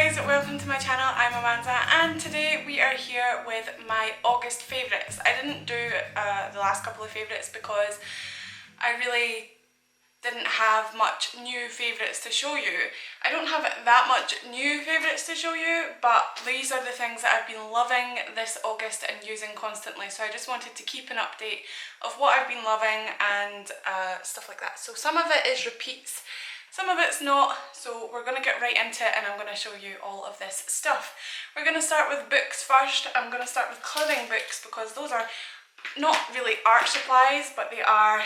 guys, welcome to my channel. I'm Amanda and today we are here with my August favourites. I didn't do the last couple of favourites because I really didn't have much new favourites to show you. I don't have that much new favourites to show you, but these are the things that I've been loving this August and using constantly, so I just wanted to keep an update of what I've been loving and stuff like that. So some of it is repeats, some of it's not, so we're going to get right into it and I'm going to show you all of this stuff. We're going to start with books first. I'm going to start with colouring books because those are not really art supplies, but they are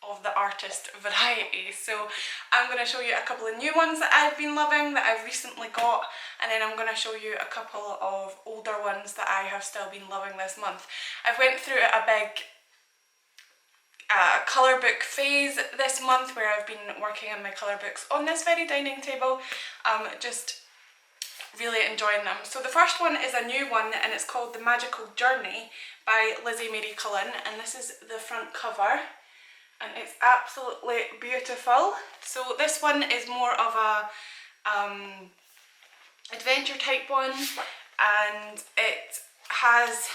of the artist variety. So I'm going to show you a couple of new ones that I've been loving that I've recently got, and then I'm going to show you a couple of older ones that I have still been loving this month. I've went through a big colour book phase this month where I've been working on my colour books on this very dining table, just really enjoying them. So the first one is a new one and it's called The Magical Journey by Lizzie Mary Cullen, and this is the front cover and it's absolutely beautiful. So this one is more of a adventure type one, and it has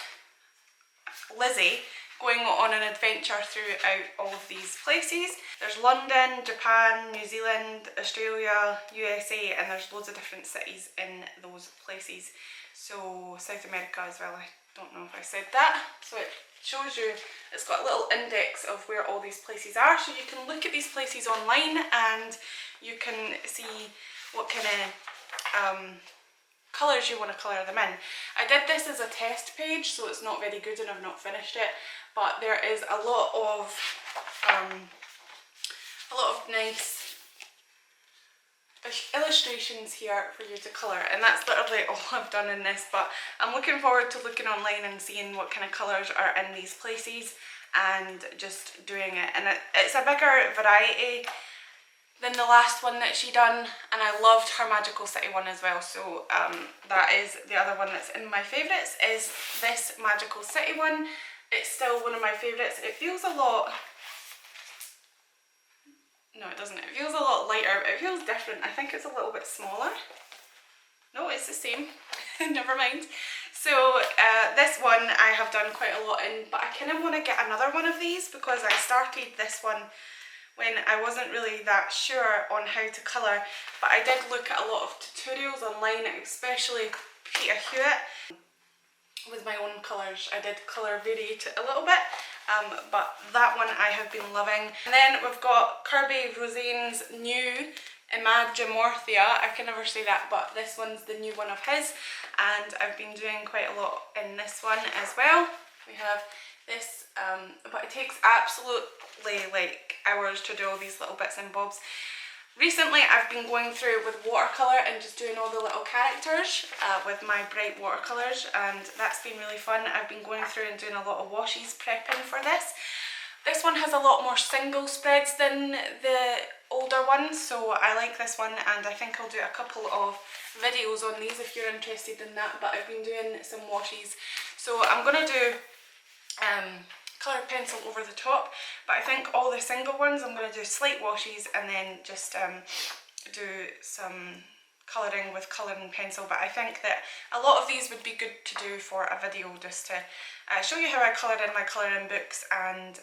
Lizzie going on an adventure throughout all of these places. There's London, Japan, New Zealand, Australia, USA, and there's loads of different cities in those places. So South America as well, I don't know if I said that. So it shows you, it's got a little index of where all these places are, so you can look at these places online and you can see what kind of colours you want to colour them in. I did this as a test page, so it's not very good and I've not finished it, but there is a lot of nice illustrations here for you to colour, and that's literally all I've done in this, but I'm looking forward to looking online and seeing what kind of colours are in these places and just doing it. And it's a bigger variety than the last one that she done, and I loved her Magical City one as well, so that is the other one that's in my favourites, is this Magical City one. It's still one of my favourites. It feels a lot, no it doesn't, it feels a lot lighter, but it feels different. I think it's a little bit smaller. No, it's the same. Never mind. So this one I have done quite a lot in, but I kind of want to get another one of these because I started this one when I wasn't really that sure on how to colour, but I did look at a lot of tutorials online, especially Peter Hewitt, with my own colours. I did colour variate it a little bit, but that one I have been loving. And then we've got Kirby Rosane's new Imagimorphia. I can never say that, but this one's the new one of his, and I've been doing quite a lot in this one as well. We have this, but it takes absolutely like hours to do all these little bits and bobs. Recently I've been going through with watercolour and just doing all the little characters with my bright watercolours, and that's been really fun. I've been going through and doing a lot of washes prepping for this. This one has a lot more single spreads than the older one, so I like this one, and I think I'll do a couple of videos on these if you're interested in that, but I've been doing some washes. So I'm going to do colour pencil over the top, but I think all the single ones I'm going to do slight washes and then just do some colouring with colouring pencil. But I think that a lot of these would be good to do for a video, just to show you how I coloured in my colouring books, and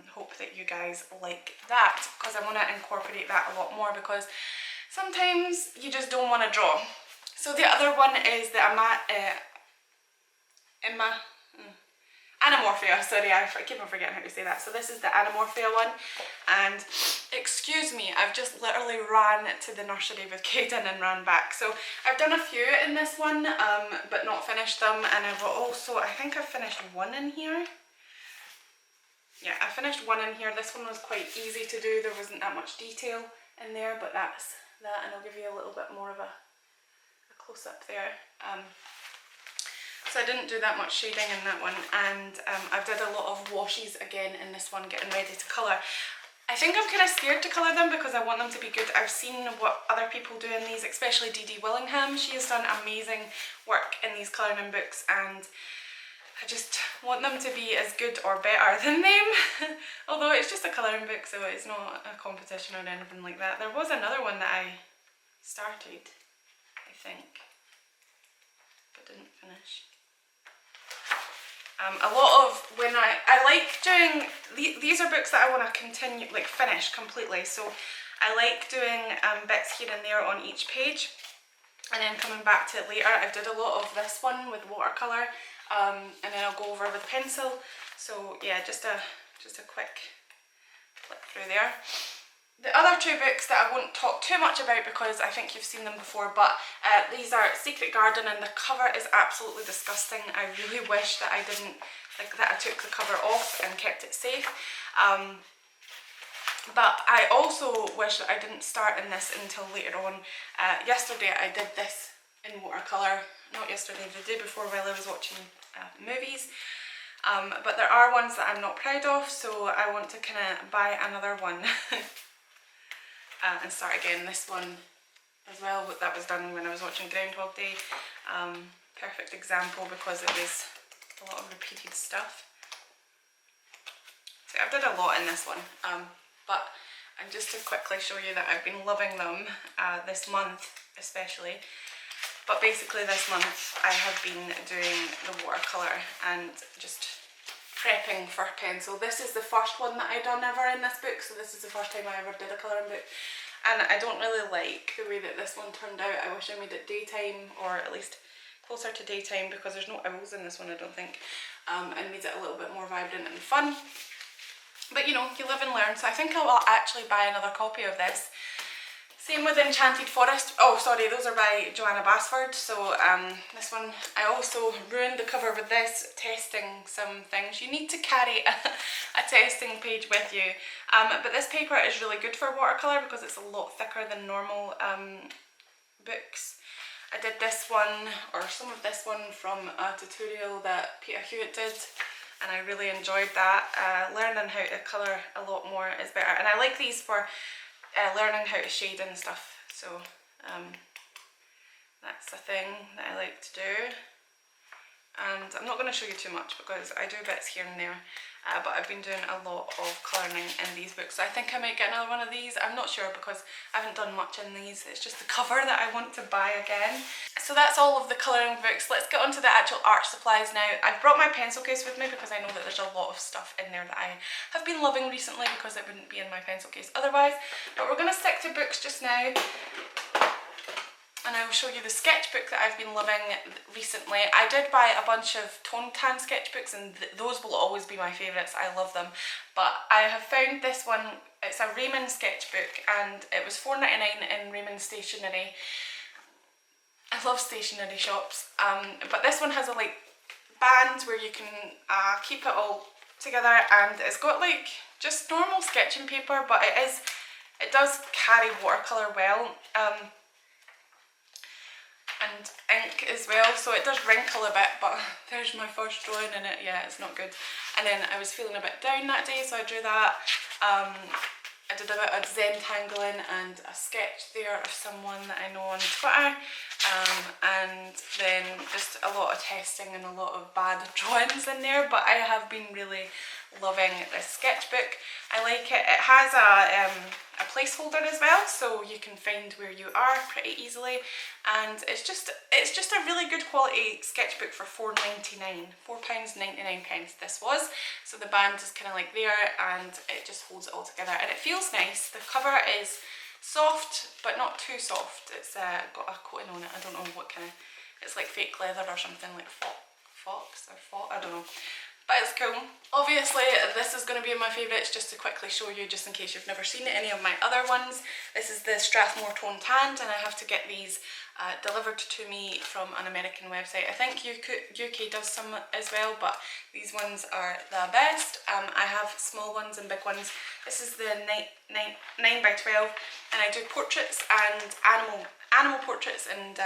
hope that you guys like that, because I want to incorporate that a lot more, because sometimes you just don't want to draw. So the other one is the Anamorphia, sorry, I keep on forgetting how to say that. So this is the Anamorphia one, and excuse me, I've just literally ran to the nursery with Kaden and ran back. So I've done a few in this one, but not finished them, and I've also, I think I've finished one in here. Yeah, I finished one in here. This one was quite easy to do, there wasn't that much detail in there, but that's that, and I'll give you a little bit more of a close-up there. So I didn't do that much shading in that one, and I've did a lot of washes again in this one, getting ready to colour. I think I'm kind of scared to colour them because I want them to be good. I've seen what other people do in these, especially Dee Willingham. She has done amazing work in these colouring books, and I just want them to be as good or better than them. Although it's just a colouring book, so it's not a competition or anything like that. There was another one that I started, I think, but didn't finish. A lot of when I like doing, these are books that I want to continue, like finish completely, so I like doing bits here and there on each page and then coming back to it later. I did a lot of this one with watercolour, and then I'll go over with pencil. So yeah, just a quick flip through there. The other two books that I won't talk too much about because I think you've seen them before, but these are Secret Garden, and the cover is absolutely disgusting. I really wish that I didn't, like, that I took the cover off and kept it safe. But I also wish that I didn't start in this until later on. Yesterday I did this in watercolour, not yesterday, the day before while I was watching movies. But there are ones that I'm not proud of, so I want to kind of buy another one. And start again. This one as well, that was done when I was watching Groundhog Day. Perfect example because it was a lot of repeated stuff. So I've done a lot in this one, but just to quickly show you that I've been loving them this month especially. But basically this month I have been doing the watercolour and just prepping for pencil. This is the first one that I done ever in this book, so this is the first time I ever did a colouring book, and I don't really like the way that this one turned out. I wish I made it daytime, or at least closer to daytime, because there's no owls in this one, I don't think, and made it a little bit more vibrant and fun. But you know, you live and learn, so I think I will actually buy another copy of this. Same with Enchanted Forest. Oh sorry, those are by Joanna Basford. So this one, I also ruined the cover with this, testing some things. You need to carry a testing page with you. But this paper is really good for watercolour because it's a lot thicker than normal books. I did this one, or some of this one, from a tutorial that Peter Hewitt did, and I really enjoyed that. Learning how to colour a lot more is better, and I like these for learning how to shade and stuff, so that's a thing that I like to do. And I'm not going to show you too much because I do bits here and there, but I've been doing a lot of colouring in these books, so I think I might get another one of these. I'm not sure because I haven't done much in these, it's just the cover that I want to buy again. So that's all of the colouring books. Let's get on to the actual art supplies now. I've brought my pencil case with me because I know that there's a lot of stuff in there that I have been loving recently, because it wouldn't be in my pencil case otherwise. But we're going to stick to books just now, and I will show you the sketchbook that I've been loving recently. I did buy a bunch of tone tan sketchbooks, and those will always be my favourites. I love them. But I have found this one. It's a Raymond sketchbook, and it was $4.99 in Raymond stationery. I love stationery shops. But this one has a like band where you can keep it all together, and it's got like just normal sketching paper, but it does carry watercolour well. And ink as well, so it does wrinkle a bit, but there's my first drawing in it. Yeah, it's not good. And then I was feeling a bit down that day, so I drew that. I did a bit of Zentangling and a sketch there of someone that I know on Twitter, and then just a lot of testing and a lot of bad drawings in there, but I have been really loving this sketchbook. I like it. It has a placeholder as well, so you can find where you are pretty easily, and it's just a really good quality sketchbook for £4.99, £4.99 this was. So the band is kind of like there, and it just holds it all together, and it feels nice. The cover is soft but not too soft. It's got a coating on it. I don't know what kind of, it's like fake leather or something, like fox, I don't know. But it's cool. Obviously this is going to be my favourites, just to quickly show you, just in case you've never seen any of my other ones. This is the Strathmore Tone Tanned, and I have to get these delivered to me from an American website. I think UK does some as well, but these ones are the best. I have small ones and big ones. This is the 9 by 12, and I do portraits and animal portraits and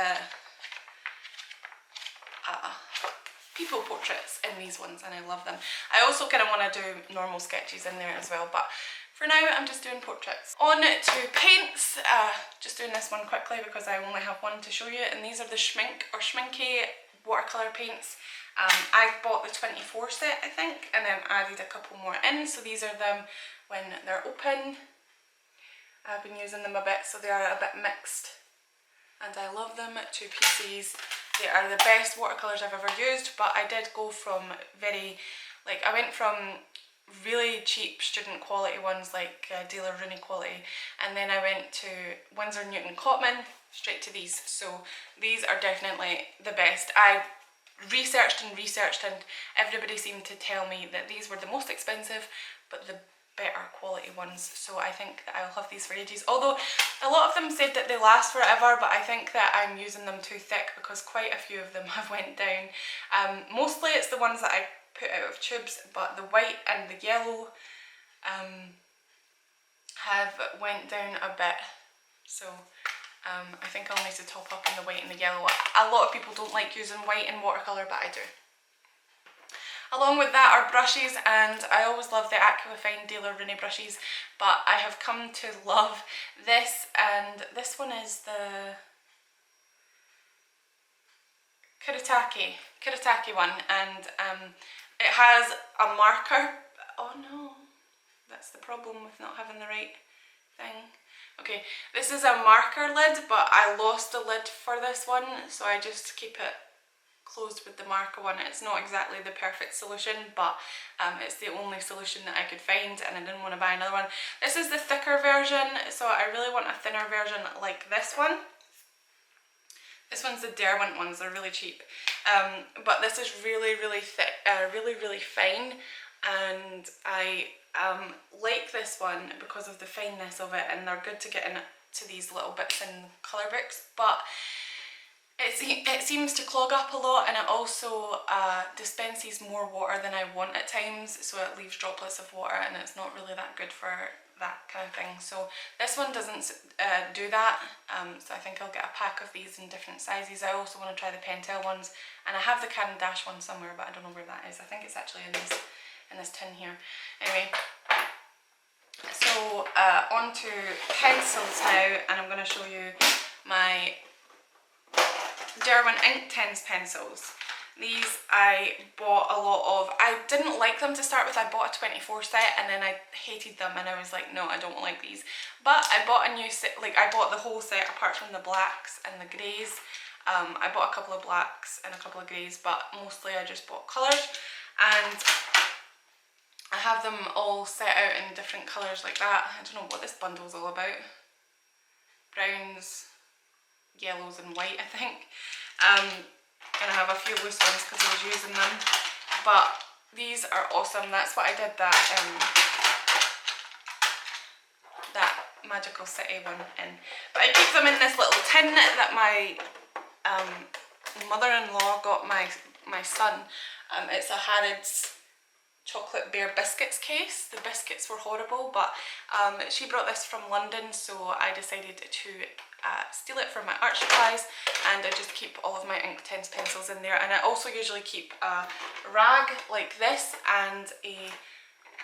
people portraits in these ones, and I love them. I also kind of want to do normal sketches in there as well, but for now I'm just doing portraits. On to paints, just doing this one quickly because I only have one to show you, and these are the Schmincke watercolour paints. I bought the 24 set, I think, and then added a couple more in, so these are them when they're open. I've been using them a bit, so they are a bit mixed. and I love them to pieces. They are the best watercolours I've ever used, but I did go from I went from really cheap student quality ones like Daler Rooney quality, and then I went to Winsor Newton Cotman, straight to these. So these are definitely the best. I researched and everybody seemed to tell me that these were the most expensive but the better quality ones, so I think that I'll have these for ages. Although a lot of them said that they last forever, but I think that I'm using them too thick because quite a few of them have went down. Mostly it's the ones that I put out of tubes, but the white and the yellow have went down a bit, so I think I'll need to top up on the white and the yellow. A lot of people don't like using white in watercolour, but I do. Along with that are brushes, and I always love the Aquafine Daler Rooney brushes, but I have come to love this, and this one is the Kuretake one, and it has a marker. Oh no, that's the problem with not having the right thing. Okay, this is a marker lid, but I lost the lid for this one, so I just keep it closed with the marker one. It's not exactly the perfect solution, but it's the only solution that I could find, and I didn't want to buy another one. This is the thicker version, so I really want a thinner version like this one. This one's the Derwent ones, they're really cheap. But this is really, really thick, really fine, and I like this one because of the fineness of it, and they're good to get into these little bits in colour books, but it seems to clog up a lot, and it also dispenses more water than I want at times, so it leaves droplets of water, and it's not really that good for that kind of thing. So this one doesn't do that, so I think I'll get a pack of these in different sizes. I also want to try the Pentel ones, and I have the Caran d'Ache one somewhere, but I don't know where that is. I think it's actually in this tin here. Anyway, so on to pencils now, and I'm going to show you my Derwent Inktense pencils. These I bought a lot of. I didn't like them to start with. I bought a 24 set and then I hated them, and I was like, no, I don't like these. But I bought a new set, I bought the whole set apart from the blacks and the greys. I bought a couple of blacks and a couple of greys, but mostly I just bought colours, and I have them all set out in different colours like that. I don't know what this bundle's all about. Browns, yellows and white, I think. And I have a few loose ones because I was using them, but these are awesome. That's what I did that Magical City one in. But I keep them in this little tin that my mother-in-law got my son. It's a Harrods chocolate bear biscuits case. The biscuits were horrible, but she brought this from London, so I decided to steal it for my art supplies, and I just keep all of my Inktense pencils in there. And I also usually keep a rag like this and a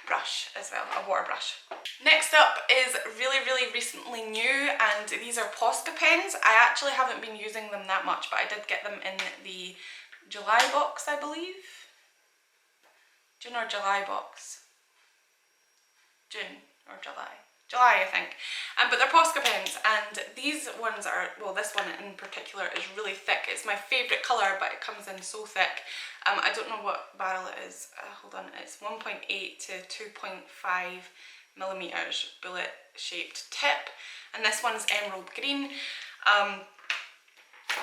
brush as well, a water brush. Next up is really recently new, and these are Posca pens. I actually haven't been using them that much, but I did get them in the July box, I believe. June or July box. June or July. July, I think. But they're Posca pens, and these ones are, well, this one in particular is really thick. It's my favourite colour, but it comes in so thick. I don't know what barrel it is. Hold on, it's 1.8 to 2.5 millimetres bullet shaped tip, and this one's emerald green. And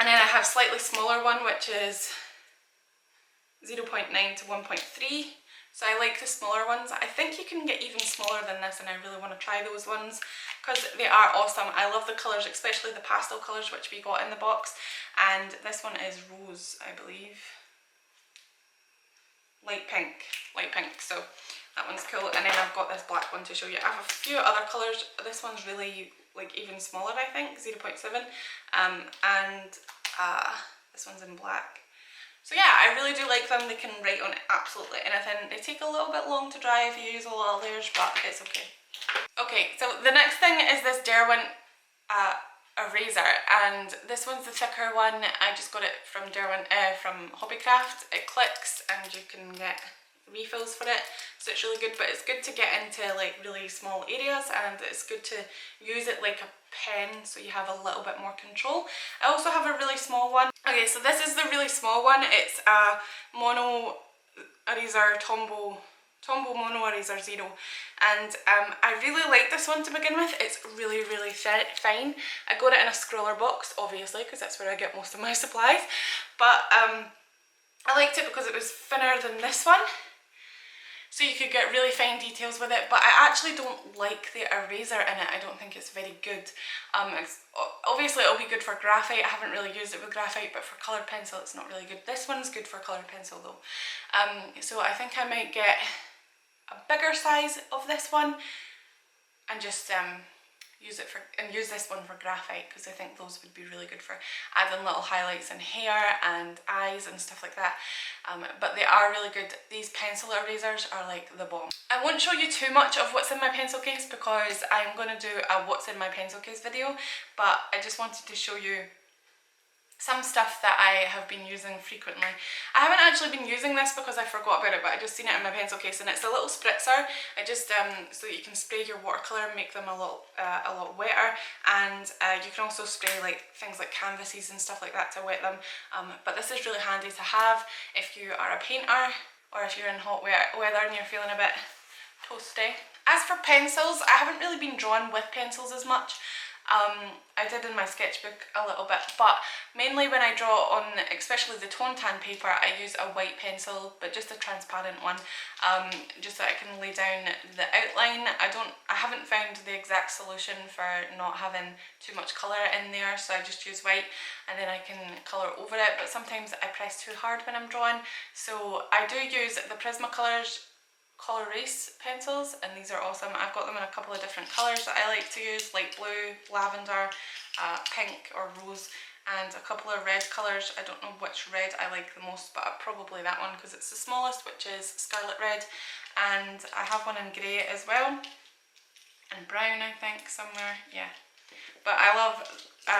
then I have slightly smaller one, which is 0.9 to 1.3. So I like the smaller ones. I think you can get even smaller than this, and I really want to try those ones because they are awesome. I love the colours, especially the pastel colours which we got in the box. And this one is rose, I believe. Light pink, so that one's cool. And then I've got this black one to show you. I have a few other colours. This one's really, even smaller, I think, 0.7. And this one's in black. So yeah, I really do like them. They can write on absolutely anything. They take a little bit long to dry if you use a lot of layers, but it's okay. Okay, so the next thing is this Derwent eraser, and this one's the thicker one. I just got it from Derwent, from Hobbycraft. It clicks and you can get refills for it, so it's really good. But it's good to get into like really small areas, and it's good to use it like a pen so you have a little bit more control. I also have a really small one. Okay, so this is the really small one. It's a mono eraser Tombow Mono Eraser Zero, and I really like this one to begin with. It's really fine. I got it in a scroller box, obviously, because that's where I get most of my supplies, but I liked it because it was thinner than this one, so you could get really fine details with it. But I actually don't like the eraser in it. I don't think it's very good. Obviously it'll be good for graphite. I haven't really used it with graphite, but for coloured pencil it's not really good. This one's good for coloured pencil though. So I think I might get a bigger size of this one and just use this one for graphite, because I think those would be really good for adding little highlights in hair and eyes and stuff like that. But they are really good. These pencil erasers are like the bomb. I won't show you too much of what's in my pencil case because I'm going to do a what's in my pencil case video, but I just wanted to show you some stuff that I have been using frequently. I haven't actually been using this because I forgot about it, but I just seen it in my pencil case, and it's a little spritzer. I just so that you can spray your watercolour and make them a lot wetter, and you can also spray like things like canvases and stuff like that to wet them. But this is really handy to have if you are a painter, or if you're in hot weather and you're feeling a bit toasty. As for pencils, I haven't really been drawing with pencils as much. I did in my sketchbook a little bit, but mainly when I draw on especially the tone tan paper, I use a white pencil, but just a transparent one, just so I can lay down the outline. I haven't found the exact solution for not having too much colour in there, so I just use white and then I can colour over it. But sometimes I press too hard when I'm drawing, so I do use the Prismacolors Color Race pencils, and these are awesome. I've got them in a couple of different colours that I like to use, like blue, lavender, pink or rose, and a couple of red colours. I don't know which red I like the most, but probably that one because it's the smallest, which is Scarlet Red. And I have one in grey as well, and brown I think somewhere, yeah. But I love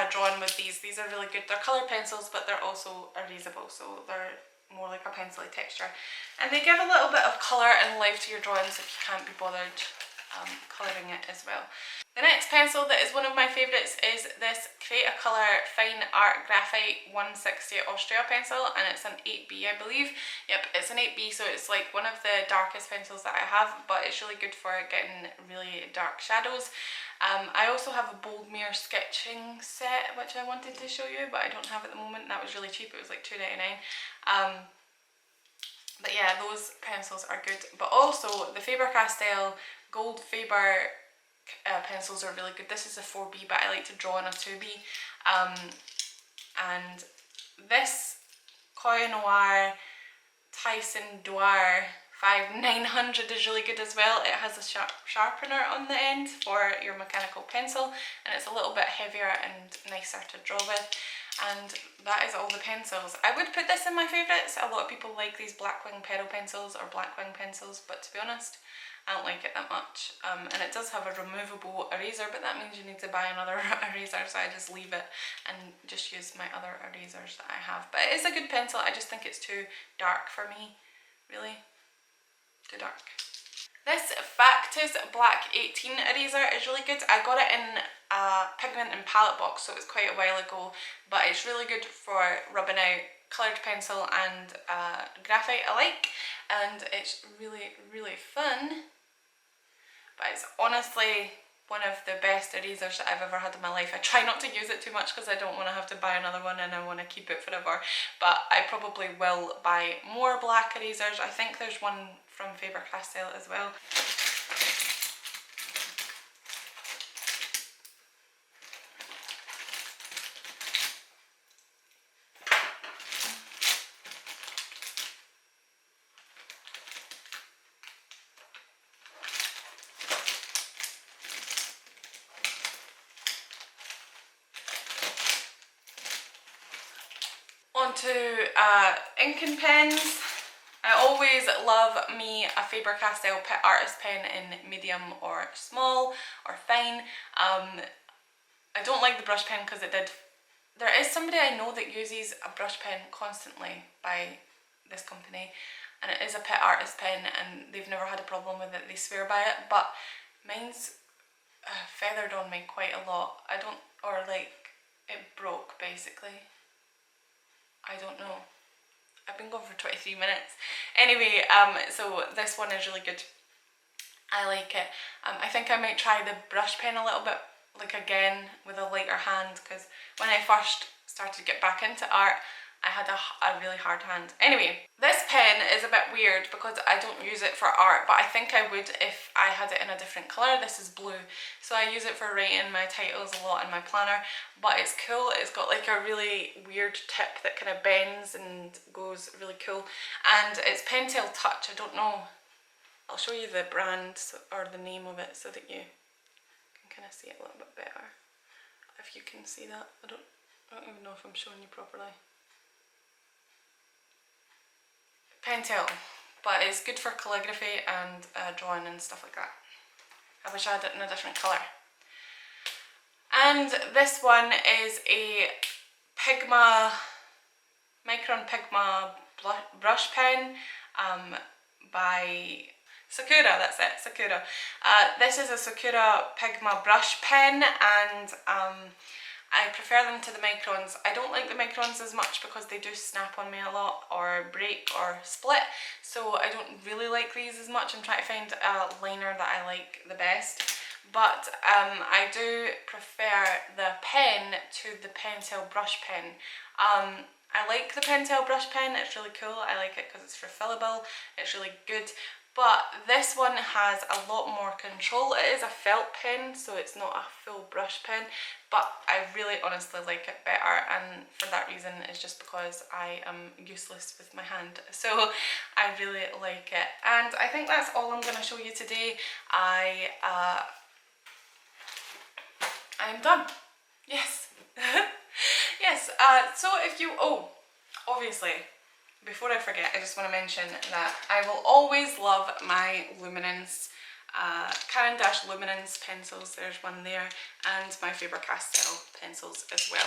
drawing with these. These are really good. They're colour pencils, but they're also erasable, so they're more like a pencil-y texture, and they give a little bit of colour and life to your drawings if you can't be bothered colouring it as well. The next pencil that is one of my favourites is this Create a Colour Fine Art Graphite 160 Austria pencil, and it's an 8B I believe. Yep, it's an 8B, so it's like one of the darkest pencils that I have, but it's really good for getting really dark shadows. I also have a Boldmere sketching set which I wanted to show you, but I don't have at the moment. That was really cheap, it was like $2.99. But yeah, those pencils are good. But also the Faber-Castell Gold Faber pencils are really good. This is a 4B, but I like to draw on a 2B. And this Coy Noir Tyson Dwyer 5900 is really good as well. It has a sharpener on the end for your mechanical pencil, and it's a little bit heavier and nicer to draw with. And that is all the pencils. I would put this in my favourites. A lot of people like these Blackwing pedal pencils or Blackwing pencils, but to be honest, I don't like it that much. And it does have a removable eraser, but that means you need to buy another eraser, so I just leave it and just use my other erasers that I have. But it is a good pencil. I just think it's too dark for me, really. Too dark. This Practise Black 18 eraser is really good. I got it in a pigment and palette box, so it was quite a while ago, but it's really good for rubbing out coloured pencil and graphite alike, and it's really fun. But it's honestly one of the best erasers that I've ever had in my life. I try not to use it too much because I don't want to have to buy another one and I want to keep it forever, but I probably will buy more black erasers. I think there's one from Faber-Castell as well. Onto ink and pens. I always love me a Faber-Castell artist pen in medium or small or fine. I don't like the brush pen because there is somebody I know that uses a brush pen constantly by this company, and it is a pet artist pen, and they've never had a problem with it. They swear by it, but mine's feathered on me quite a lot. Or like it broke basically. I don't know. I've been going for 23 minutes. Anyway, so this one is really good. I like it. I think I might try the brush pen a little bit, like again with a lighter hand, because when I first started to get back into art, I had a really hard hand. Anyway, this pen is a bit weird because I don't use it for art, but I think I would if I had it in a different colour. This is blue, so I use it for writing my titles a lot in my planner, but it's cool. It's got like a really weird tip that kind of bends and goes really cool, and it's Pentel Touch. I don't know, I'll show you the brand or the name of it so that you can kind of see it a little bit better. If you can see that, I don't even know if I'm showing you properly. Pentel, but it's good for calligraphy and drawing and stuff like that. I wish I had it in a different colour. And this one is a Micron Pigma brush pen by Sakura, that's it, Sakura. This is a Sakura Pigma brush pen, and I prefer them to the Microns. I don't like the Microns as much because they do snap on me a lot or break or split, so I don't really like these as much. I'm trying to find a liner that I like the best, but I do prefer the pen to the Pentel brush pen. I like the Pentel brush pen, it's really cool. I like it because it's refillable, it's really good. But this one has a lot more control. It is a felt pen, so it's not a full brush pen, but I really honestly like it better, and for that reason it's just because I am useless with my hand. So I really like it, and I think that's all I'm going to show you today. I'm done. Yes. Yes, so if you, obviously, before I forget, I just want to mention that I will always love my Luminance, Caran d'Ache Luminance pencils. There's one there, and my Faber-Castell pencils as well.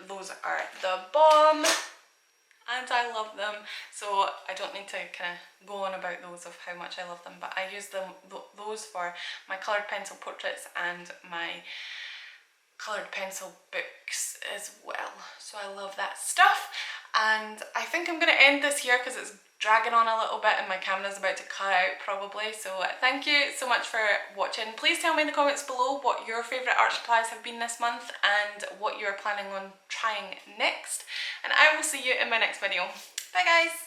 Those are the bomb, and I love them. So I don't need to kind of go on about those of how much I love them, but I use those for my coloured pencil portraits and my coloured pencil books as well. So I love that stuff. And I think I'm going to end this here because it's dragging on a little bit and my camera's about to cut out probably. So thank you so much for watching. Please tell me in the comments below what your favourite art supplies have been this month and what you're planning on trying next. And I will see you in my next video. Bye guys!